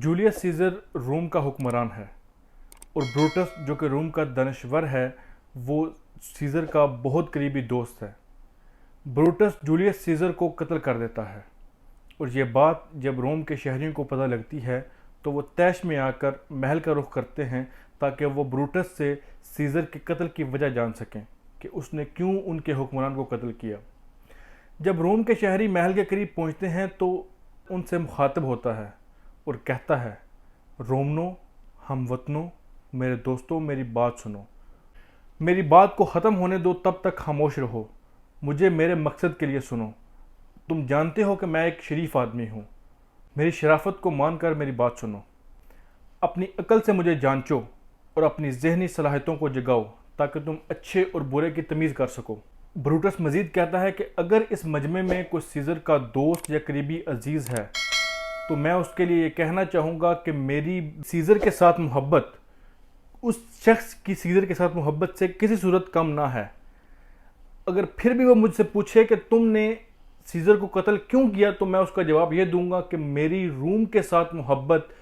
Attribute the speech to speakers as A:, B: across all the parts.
A: Julius scissor روم کا حکمران ہے اور بروٹس جو کہ روم کا دانشور ہے وہ سیزر کا بہت قریبی دوست ہے۔ بروٹس جولیس سیزر کو قتل کر دیتا ہے اور یہ بات جب روم کے شہریوں کو پتہ لگتی ہے تو وہ طیش میں آ کر محل کا رخ کرتے ہیں تاکہ وہ بروٹس سے سیزر کے قتل کی وجہ جان سکیں کہ اس نے کیوں ان کے حکمران کو قتل کیا۔ جب روم کے شہری محل کے قریب پہنچتے ہیں تو ان سے مخاطب ہوتا ہے اور کہتا ہے، رومنو، ہم وطنوں، میرے دوستوں، میری بات سنو، میری بات کو ختم ہونے دو، تب تک خاموش رہو، مجھے میرے مقصد کے لیے سنو۔ تم جانتے ہو کہ میں ایک شریف آدمی ہوں، میری شرافت کو مان کر میری بات سنو، اپنی عقل سے مجھے جانچو اور اپنی ذہنی صلاحیتوں کو جگاؤ تاکہ تم اچھے اور برے کی تمیز کر سکو۔ بروٹس مزید کہتا ہے کہ اگر اس مجمع میں کوئی سیزر کا دوست یا قریبی عزیز ہے تو میں اس کے لیے یہ کہنا چاہوں گا کہ میری سیزر کے ساتھ محبت اس شخص کی سیزر کے ساتھ محبت سے کسی صورت کم نہ ہے۔ اگر پھر بھی وہ مجھ سے پوچھے کہ تم نے سیزر کو قتل کیوں کیا تو میں اس کا جواب یہ دوں گا کہ میری روم کے ساتھ محبت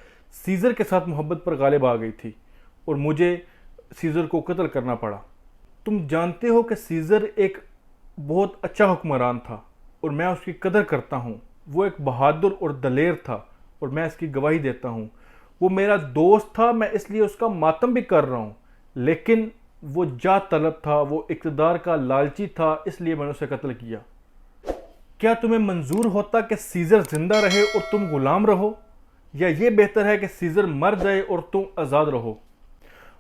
A: سیزر کے ساتھ محبت پر غالب آ گئی تھی اور مجھے سیزر کو قتل کرنا پڑا۔ تم جانتے ہو کہ سیزر ایک بہت اچھا حکمران تھا اور میں اس کی قدر کرتا ہوں۔ وہ ایک بہادر اور دلیر تھا اور میں اس کی گواہی دیتا ہوں۔ وہ میرا دوست تھا، میں اس لیے اس کا ماتم بھی کر رہا ہوں، لیکن وہ جاہ طلب تھا، وہ اقتدار کا لالچی تھا، اس لیے میں نے اسے قتل کیا۔ کیا تمہیں منظور ہوتا کہ سیزر زندہ رہے اور تم غلام رہو، یا یہ بہتر ہے کہ سیزر مر جائے اور تم آزاد رہو؟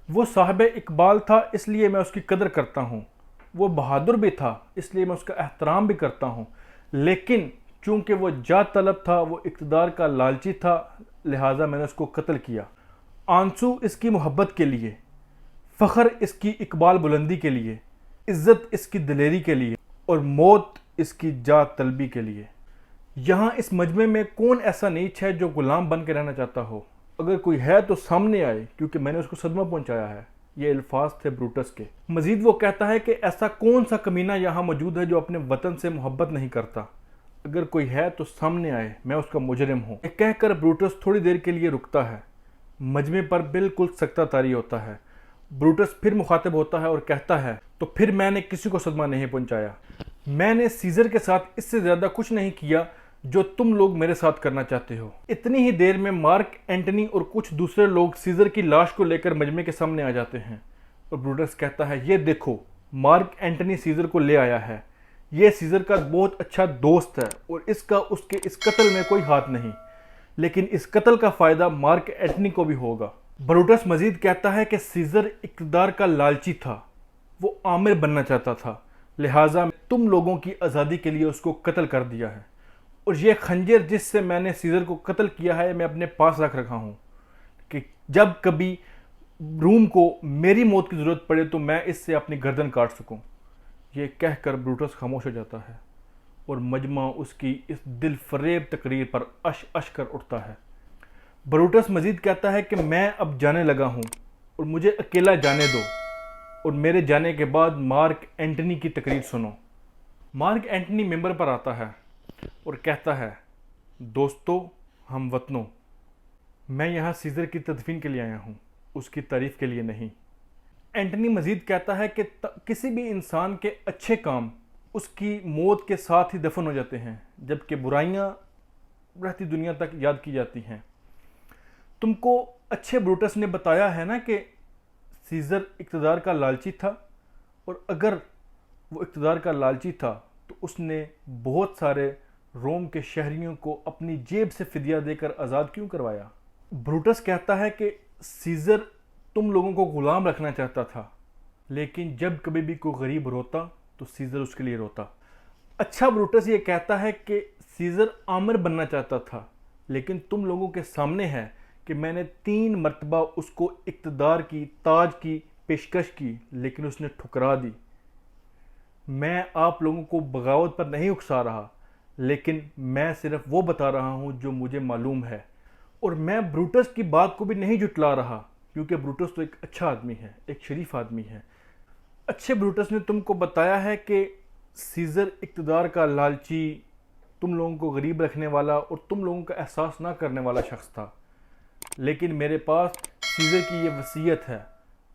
A: وہ صاحب اقبال تھا، اس لیے میں اس کی قدر کرتا ہوں۔ وہ بہادر بھی تھا، اس لیے میں اس کا احترام بھی کرتا ہوں، لیکن چونکہ وہ جاہ طلب تھا، وہ اقتدار کا لالچی تھا، لہٰذا میں نے اس کو قتل کیا۔ آنسو اس کی محبت کے لیے، فخر اس کی اقبال بلندی کے لیے، عزت اس کی دلیری کے لیے اور موت اس کی جاہ طلبی کے لیے۔ یہاں اس مجمع میں کون ایسا نیچ ہے جو غلام بن کے رہنا چاہتا ہو؟ اگر کوئی ہے تو سامنے آئے، کیونکہ میں نے اس کو صدمہ پہنچایا ہے۔ یہ الفاظ تھے بروٹس کے۔ مزید وہ کہتا ہے کہ ایسا کون سا کمینہ یہاں موجود ہے جو اپنے وطن سے محبت نہیں کرتا؟ اگر کوئی ہے تو سامنے آئے، میں اس کا مجرم ہوں۔ یہ کہہ کر بروٹس تھوڑی دیر کے لیے رکتا ہے۔ مجمع پر بالکل سکتہ طاری ہوتا ہے۔ بروٹس پھر مخاطب ہوتا ہے اور کہتا ہے، تو پھر میں نے کسی کو صدمہ نہیں پہنچایا۔ میں نے سیزر کے ساتھ اس سے زیادہ کچھ نہیں کیا جو تم لوگ میرے ساتھ کرنا چاہتے ہو۔ اتنی ہی دیر میں مارک اینٹنی اور کچھ دوسرے لوگ سیزر کی لاش کو لے کر مجمع کے سامنے آ جاتے ہیں اور بروٹس کہتا ہے، یہ دیکھو، مارک اینٹنی سیزر کو لے آیا ہے۔ یہ سیزر کا بہت اچھا دوست ہے اور اس کا اس کے اس قتل میں کوئی ہاتھ نہیں، لیکن اس قتل کا فائدہ مارک اینٹنی کو بھی ہوگا۔ بروٹس مزید کہتا ہے کہ سیزر اقتدار کا لالچی تھا، وہ آمر بننا چاہتا تھا، لہٰذا تم لوگوں کی آزادی کے لیے اس کو قتل کر دیا ہے، اور یہ خنجر جس سے میں نے سیزر کو قتل کیا ہے میں اپنے پاس رکھ رکھا ہوں کہ جب کبھی روم کو میری موت کی ضرورت پڑے تو میں اس سے اپنی گردن کاٹ سکوں۔ یہ کہہ کر بروٹس خاموش ہو جاتا ہے اور مجمع اس کی اس دل فریب تقریر پر اش اش کر اٹھتا ہے۔ بروٹس مزید کہتا ہے کہ میں اب جانے لگا ہوں اور مجھے اکیلا جانے دو، اور میرے جانے کے بعد مارک اینٹنی کی تقریر سنو۔ مارک اینٹنی ممبر پر آتا ہے اور کہتا ہے، دوستو، ہم وطنوں، میں یہاں سیزر کی تدفین کے لیے آیا ہوں، اس کی تعریف کے لیے نہیں۔ اینٹنی مزید کہتا ہے کہ کسی بھی انسان کے اچھے کام اس کی موت کے ساتھ ہی دفن ہو جاتے ہیں، جبکہ برائیاں رہتی دنیا تک یاد کی جاتی ہیں۔ تم کو اچھے بروٹس نے بتایا ہے نا کہ سیزر اقتدار کا لالچی تھا، اور اگر وہ اقتدار کا لالچی تھا تو اس نے بہت سارے روم کے شہریوں کو اپنی جیب سے فدیہ دے کر آزاد کیوں کروایا؟ بروٹس کہتا ہے کہ سیزر تم لوگوں کو غلام رکھنا چاہتا تھا، لیکن جب کبھی بھی کوئی غریب روتا تو سیزر اس کے لیے روتا۔ اچھا بروٹس یہ کہتا ہے کہ سیزر آمر بننا چاہتا تھا، لیکن تم لوگوں کے سامنے ہے کہ میں نے 3 مرتبہ اس کو اقتدار کی، تاج کی پیشکش کی، لیکن اس نے ٹھکرا دی۔ میں آپ لوگوں کو بغاوت پر نہیں اکسا رہا، لیکن میں صرف وہ بتا رہا ہوں جو مجھے معلوم ہے، اور میں بروٹس کی بات کو بھی نہیں جھٹلا رہا، کیونکہ بروٹس تو ایک اچھا آدمی ہے، ایک شریف آدمی ہے۔ اچھے بروٹس نے تم کو بتایا ہے کہ سیزر اقتدار کا لالچی، تم لوگوں کو غریب رکھنے والا اور تم لوگوں کا احساس نہ کرنے والا شخص تھا، لیکن میرے پاس سیزر کی یہ وصیت ہے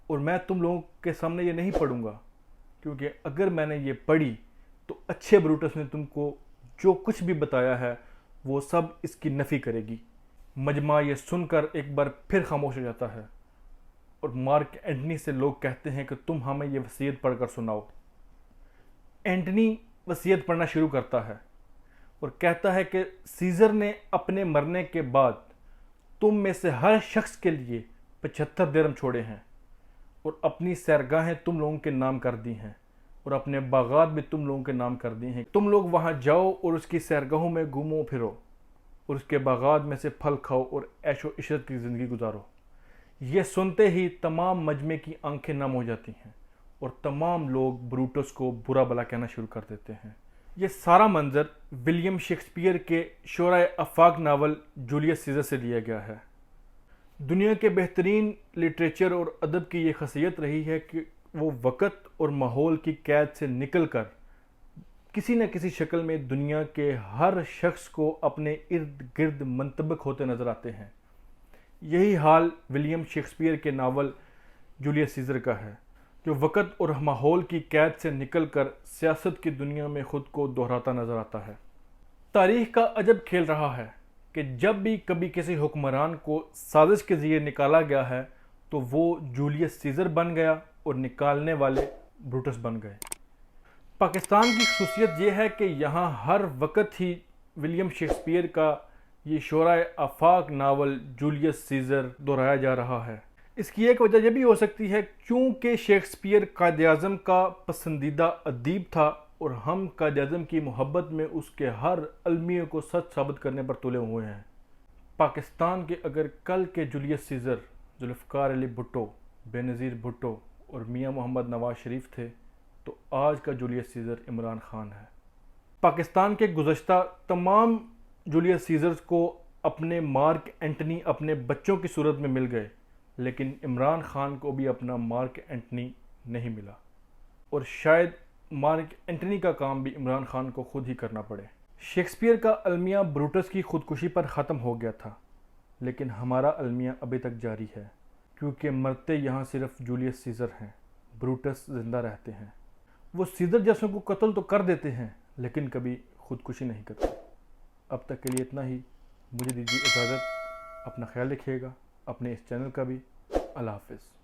A: اور میں تم لوگوں کے سامنے یہ نہیں پڑھوں گا، کیونکہ اگر میں نے یہ پڑھی تو اچھے بروٹس نے تم کو جو کچھ بھی بتایا ہے وہ سب اس کی نفی کرے گی۔ مجمع یہ سن کر ایک بار پھر خاموش ہو جاتا ہے اور مارک اینٹنی سے لوگ کہتے ہیں کہ تم ہمیں یہ وصیت پڑھ کر سناؤ۔ اینٹنی وصیت پڑھنا شروع کرتا ہے اور کہتا ہے کہ سیزر نے اپنے مرنے کے بعد تم میں سے ہر شخص کے لیے 75 درہم چھوڑے ہیں اور اپنی سیرگاہیں تم لوگوں کے نام کر دی ہیں اور اپنے باغات بھی تم لوگوں کے نام کر دی ہیں۔ تم لوگ وہاں جاؤ اور اس کی سیرگاہوں میں گھومو پھرو اور اس کے باغات میں سے پھل کھاؤ اور عیش و عشرت کی زندگی گزارو۔ یہ سنتے ہی تمام مجمع کی آنکھیں نم ہو جاتی ہیں اور تمام لوگ بروٹس کو برا بلا کہنا شروع کر دیتے ہیں۔ یہ سارا منظر ولیم شیکسپیئر کے شورائے آفاق ناول جولیس سیزر سے لیا گیا ہے۔ دنیا کے بہترین لٹریچر اور ادب کی یہ خاصیت رہی ہے کہ وہ وقت اور ماحول کی قید سے نکل کر کسی نہ کسی شکل میں دنیا کے ہر شخص کو اپنے ارد گرد منطبق ہوتے نظر آتے ہیں۔ یہی حال ولیم شیکسپیئر کے ناول جولیس سیزر کا ہے، جو وقت اور ماحول کی قید سے نکل کر سیاست کی دنیا میں خود کو دہراتا نظر آتا ہے۔ تاریخ کا عجب کھیل رہا ہے کہ جب بھی کبھی کسی حکمران کو سازش کے ذریعے نکالا گیا ہے تو وہ جولیس سیزر بن گیا اور نکالنے والے بروٹس بن گئے۔ پاکستان کی خصوصیت یہ ہے کہ یہاں ہر وقت ہی ولیم شیکسپیئر کا یہ شورائے آفاق ناول جولیس سیزر دہرایا جا رہا ہے۔ اس کی ایک وجہ یہ بھی ہو سکتی ہے کیونکہ شیکسپیئر قائد اعظم کا پسندیدہ ادیب تھا اور ہم قائد اعظم کی محبت میں اس کے ہر المیے کو سچ ثابت کرنے پر تلے ہوئے ہیں۔ پاکستان کے اگر کل کے جولیس سیزر ذوالفقار علی بھٹو، بے نظیر بھٹو اور میاں محمد نواز شریف تھے تو آج کا جولیس سیزر عمران خان ہے۔ پاکستان کے گزشتہ تمام جولیس سیزرز کو اپنے مارک اینٹنی اپنے بچوں کی صورت میں مل گئے، لیکن عمران خان کو بھی اپنا مارک اینٹنی نہیں ملا، اور شاید مارک اینٹنی کا کام بھی عمران خان کو خود ہی کرنا پڑے۔ شیکسپیئر کا المیہ بروٹس کی خودکشی پر ختم ہو گیا تھا، لیکن ہمارا المیہ ابھی تک جاری ہے، کیونکہ مرتے یہاں صرف جولیس سیزر ہیں، بروٹس زندہ رہتے ہیں۔ وہ سیزر جیسوں کو قتل تو کر دیتے ہیں لیکن کبھی خودکشی نہیں کرتے۔ اب تک کے لیے اتنا ہی، مجھے دیجیے اجازت، اپنا خیال رکھیے گا، اپنے اس چینل کا بھی۔ اللہ حافظ۔